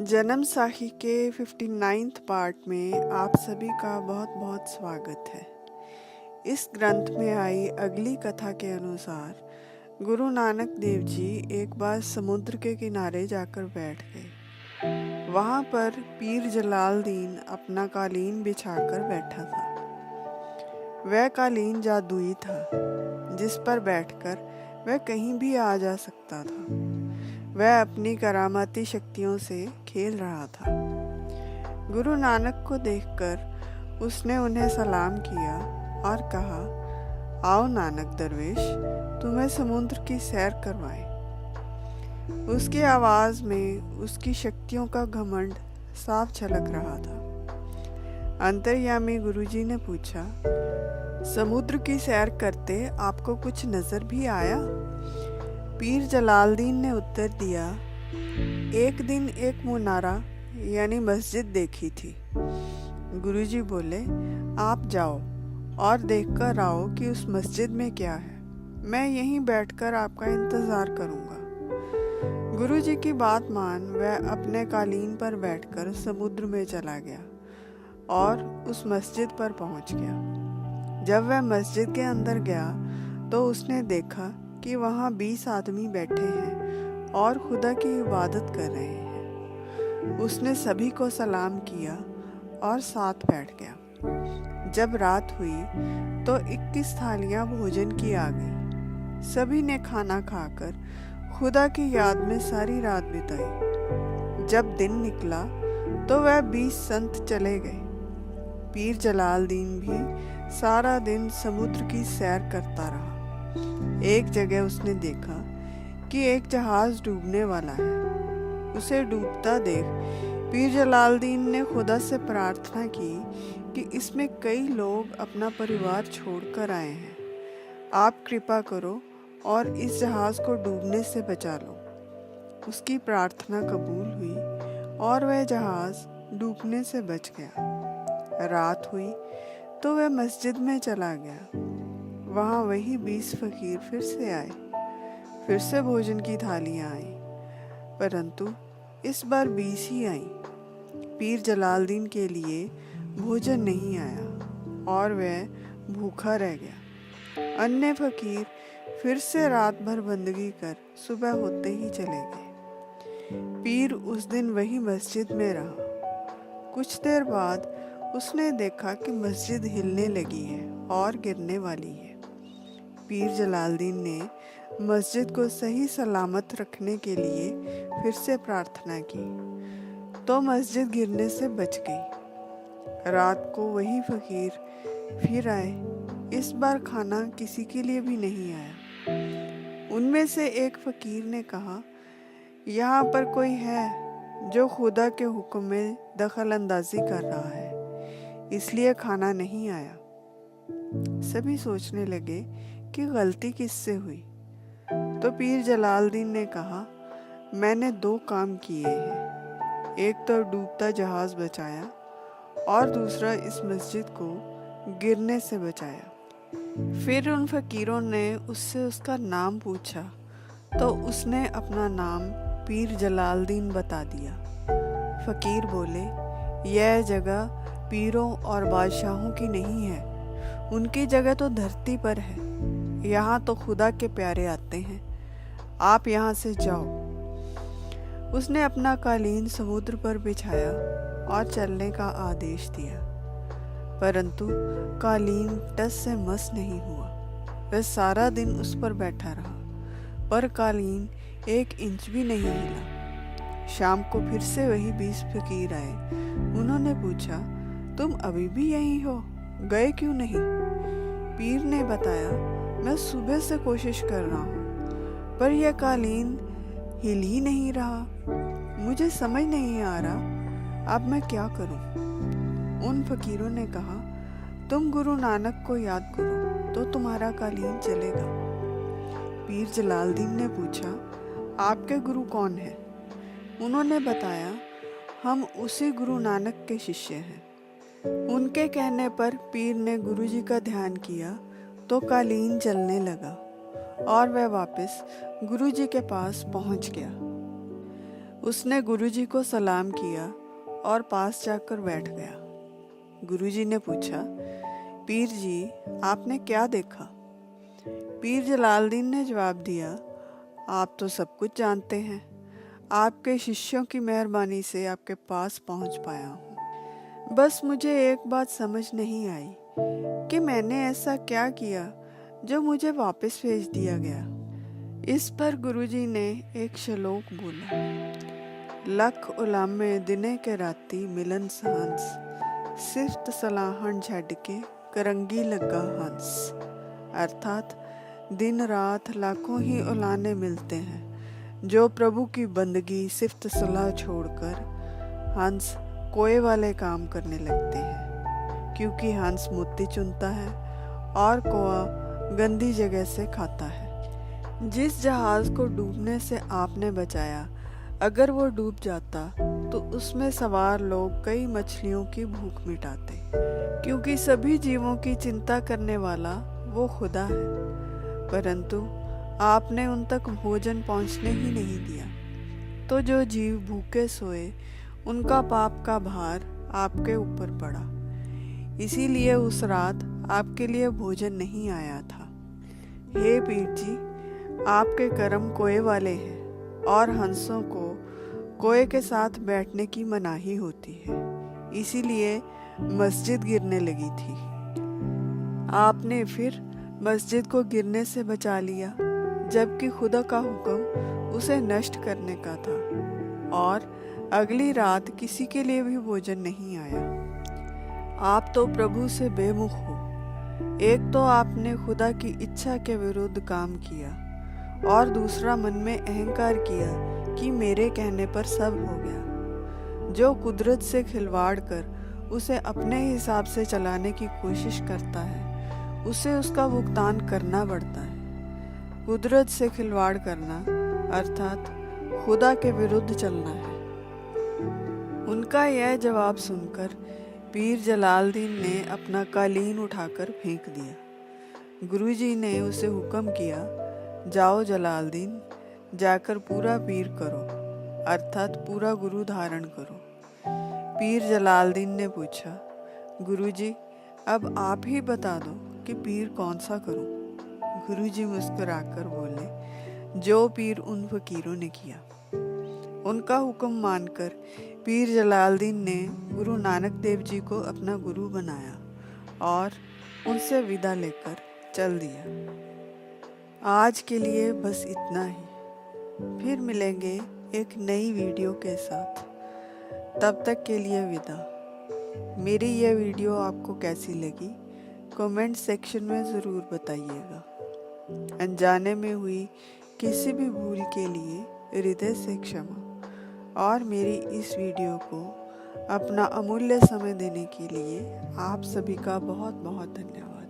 जन्म साखी के 59th पार्ट में आप सभी का बहुत बहुत स्वागत है। इस ग्रंथ में आई अगली कथा के अनुसार गुरु नानक देव जी एक बार समुद्र के किनारे जाकर बैठ गए। वहाँ पर पीर जलालदीन अपना कालीन बिछाकर बैठा था। वह कालीन जादुई था, जिस पर बैठकर वह कहीं भी आ जा सकता था। वह अपनी करामाती शक्तियों से खेल रहा था। गुरु नानक को देखकर उसने उन्हें सलाम किया और कहा, आओ नानक दरवेश, तुम्हें समुद्र की सैर करवाएं। उसकी आवाज़ में उसकी शक्तियों का घमंड साफ झलक रहा था। अंतर्यामी गुरुजी ने पूछा, समुद्र की सैर करते आपको कुछ नजर भी आया? पीर जलालदीन ने उत्तर दिया, एक दिन एक मुनारा यानी मस्जिद देखी थी। गुरुजी बोले, आप जाओ और देखकर आओ कि उस मस्जिद में क्या है। मैं यहीं बैठकर आपका इंतज़ार करूँगा। गुरुजी की बात मान वह अपने कालीन पर बैठकर समुद्र में चला गया और उस मस्जिद पर पहुँच गया। जब वह मस्जिद के अंदर गया तो उसने देखा कि वहाँ 20 आदमी बैठे हैं और खुदा की इबादत कर रहे हैं। उसने सभी को सलाम किया और साथ बैठ गया। जब रात हुई तो 21 थालियाँ भोजन की आ गई। सभी ने खाना खाकर खुदा की याद में सारी रात बिताई। जब दिन निकला तो वह 20 संत चले गए। पीर जलालदीन भी सारा दिन समुद्र की सैर करता रहा। एक जगह उसने देखा कि एक जहाज डूबने वाला है। उसे डूबता देख पीर जलालदीन ने खुदा से प्रार्थना की कि इसमें कई लोग अपना परिवार छोड़कर आए हैं। आप कृपा करो और इस जहाज को डूबने से बचा लो। उसकी प्रार्थना कबूल हुई और वह जहाज डूबने से बच गया। रात हुई तो वह मस्जिद में चला गया। वहाँ वही 20 फकीर फिर से आए। फिर से भोजन की थालियाँ आईं, परंतु इस बार 20 ही आईं। पीर जलालदीन के लिए भोजन नहीं आया और वह भूखा रह गया। अन्य फकीर फिर से रात भर बंदगी कर सुबह होते ही चले गए। पीर उस दिन वही मस्जिद में रहा। कुछ देर बाद उसने देखा कि मस्जिद हिलने लगी है और गिरने वाली है। पीर जलालदीन ने मस्जिद को सही सलामत रखने के लिए फिर से प्रार्थना की तो मस्जिद गिरने से बच गई। रात को वही फकीर फिर आए। इस बार खाना किसी के लिए भी नहीं आया। उनमें से एक फकीर ने कहा, यहाँ पर कोई है जो खुदा के हुक्म में दखल अंदाजी कर रहा है, इसलिए खाना नहीं आया। सभी सोचने लगे कि गलती किससे हुई। तो पीर जलालदीन ने कहा, मैंने 2 काम किए हैं। एक तो डूबता जहाज बचाया और दूसरा इस मस्जिद को गिरने से बचाया। फिर उन फकीरों ने उससे उसका नाम पूछा तो उसने अपना नाम पीर जलालदीन बता दिया। फकीर बोले, यह जगह पीरों और बादशाहों की नहीं है, उनकी जगह तो धरती पर है। यहाँ तो खुदा के प्यारे आते हैं, आप यहाँ से जाओ। उसने अपना कालीन समुद्र पर बिछाया और चलने का आदेश दिया, परंतु कालीन टस से मस नहीं हुआ। वह सारा दिन उस पर बैठा रहा, पर कालीन 1 इंच भी नहीं हिला। शाम को फिर से वही 20 फकीर आए। उन्होंने पूछा, तुम अभी भी यहीं हो, गए क्यों नहीं? पीर ने बताया, मैं सुबह से कोशिश कर रहा हूँ, पर यह कालीन हिल ही नहीं रहा। मुझे समझ नहीं आ रहा अब मैं क्या करूँ। उन फकीरों ने कहा, तुम गुरु नानक को याद करो तो तुम्हारा कालीन चलेगा। पीर जलालदीन ने पूछा, आपके गुरु कौन हैं? उन्होंने बताया, हम उसी गुरु नानक के शिष्य हैं। उनके कहने पर पीर ने गुरुजी का ध्यान किया तो कालीन चलने लगा और वह वापस गुरुजी के पास पहुंच गया। उसने गुरुजी को सलाम किया और पास जाकर बैठ गया। गुरुजी ने पूछा, पीर जी, आपने क्या देखा? पीर जलालुद्दीन ने जवाब दिया, आप तो सब कुछ जानते हैं। आपके शिष्यों की मेहरबानी से आपके पास पहुंच पाया हूँ। बस मुझे एक बात समझ नहीं आई कि मैंने ऐसा क्या किया जो मुझे वापस भेज दिया गया। इस पर गुरुजी ने एक श्लोक बोला, लख उलामे दिने के राती मिलन सांस, सिफ्त सलाहन छड़ के करंगी लगा हंस। अर्थात दिन रात लाखों ही उलाने मिलते हैं जो प्रभु की बंदगी सिफ्त सलाह छोड़कर हंस कोए वाले काम करने लगते हैं, क्योंकि हंस मोती चुनता है और कोआ गंदी जगह से खाता है। जिस जहाज को डूबने से आपने बचाया, अगर वो डूब जाता तो उसमें सवार लोग कई मछलियों की भूख मिटाते, क्योंकि सभी जीवों की चिंता करने वाला वो खुदा है। परंतु आपने उन तक भोजन पहुंचने ही नहीं दिया, तो जो जीव भूखे सोए उनका पाप का भार आपके ऊपर पड़ा। इसीलिए उस रात आपके लिए भोजन नहीं आया था। हे पीर जी, आपके कर्म कोए वाले हैं और हंसों को कोए के साथ बैठने की मनाही होती है, इसीलिए मस्जिद गिरने लगी थी। आपने फिर मस्जिद को गिरने से बचा लिया, जबकि खुदा का हुक्म उसे नष्ट करने का था, और अगली रात किसी के लिए भी भोजन नहीं आया। आप तो प्रभु से बेमुख हो। एक तो आपने खुदा की इच्छा के विरुद्ध काम किया, और दूसरा मन में अहंकार किया कि मेरे कहने पर सब हो गया। जो कुदरत से खिलवाड़ कर उसे अपने हिसाब से चलाने की कोशिश करता है, उसे उसका भुगतान करना पड़ता है। कुदरत से खिलवाड़ करना अर्थात खुदा के विरुद्ध चलना है। उनका यह जवाब सुनकर पीर जलालुद्दीन ने अपना कालीन उठाकर फेंक दिया। गुरुजी ने उसे हुक्म किया, जाओ जलालुद्दीन, जाकर पूरा पीर करो, अर्थात पूरा गुरु धारण करो। पीर जलालुद्दीन ने पूछा, गुरुजी, अब आप ही बता दो कि पीर कौन सा करूं? गुरुजी मुस्कुराकर बोले, जो पीर उन फकीरों ने किया। उनका हुक्म मानकर पीर जलालुद्दीन ने गुरु नानक देव जी को अपना गुरु बनाया और उनसे विदा लेकर चल दिया। आज के लिए बस इतना ही। फिर मिलेंगे एक नई वीडियो के साथ। तब तक के लिए विदा। मेरी यह वीडियो आपको कैसी लगी कमेंट सेक्शन में ज़रूर बताइएगा। अनजाने में हुई किसी भी भूल के लिए हृदय से क्षमा, और मेरी इस वीडियो को अपना अमूल्य समय देने के लिए आप सभी का बहुत बहुत धन्यवाद।